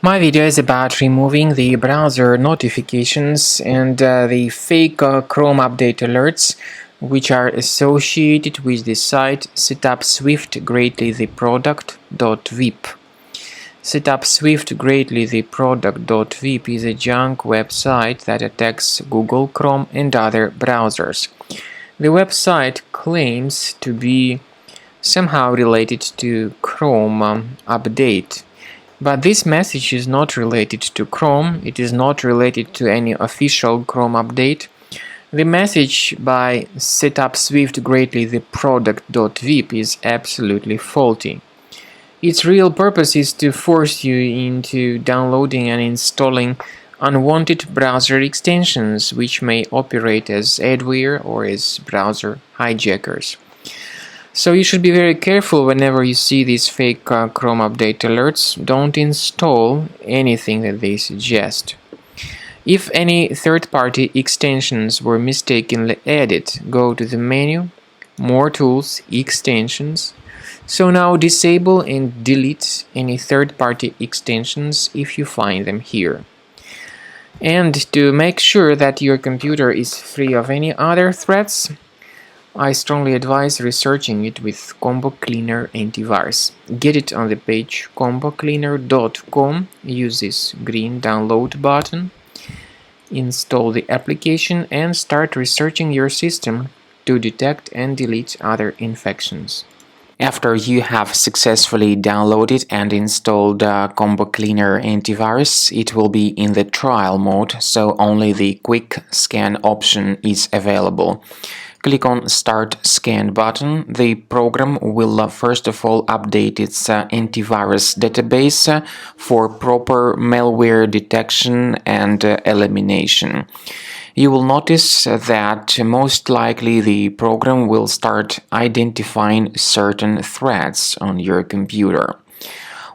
My video is about removing the browser notifications and the fake Chrome update alerts which are associated with the site Setupswiftgreatlytheproduct.vip. Setupswiftgreatlytheproduct.vip is a junk website that attacks Google, Chrome and other browsers. The website claims to be somehow related to Chrome update. But this message is not related to Chrome, it is not related to any official Chrome update. The message by Setupswiftgreatlytheproduct.vip is absolutely faulty. Its real purpose is to force you into downloading and installing unwanted browser extensions which may operate as adware or as browser hijackers. So you should be very careful whenever you see these fake Chrome update alerts. Don't install anything that they suggest. If any third-party extensions were mistakenly added, go to the menu, More Tools, Extensions. So now disable and delete any third-party extensions if you find them here. And to make sure that your computer is free of any other threats, I strongly advise researching it with Combo Cleaner Antivirus. Get it on the page combocleaner.com, use this green download button, install the application and start researching your system to detect and delete other infections. After you have successfully downloaded and installed Combo Cleaner Antivirus, it will be in the trial mode, so only the quick scan option is available. Click on Start Scan button. The program will first of all update its antivirus database for proper malware detection and elimination. You will notice that most likely the program will start identifying certain threats on your computer.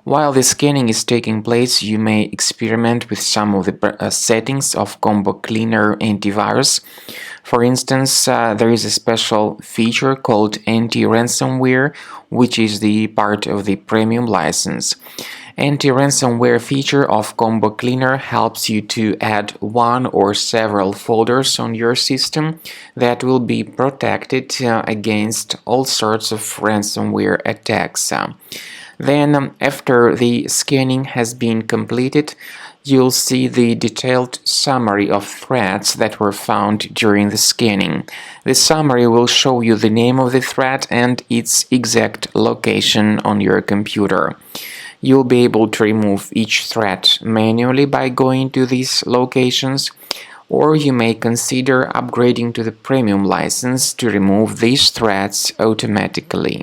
While the scanning is taking place, you may experiment with some of the settings of Combo Cleaner Antivirus. For instance, there is a special feature called anti-ransomware, which is the part of the premium license. Anti-ransomware feature of Combo Cleaner helps you to add one or several folders on your system that will be protected against all sorts of ransomware attacks. Then, after the scanning has been completed, you'll see the detailed summary of threats that were found during the scanning. The summary will show you the name of the threat and its exact location on your computer. You'll be able to remove each threat manually by going to these locations, or you may consider upgrading to the premium license to remove these threats automatically.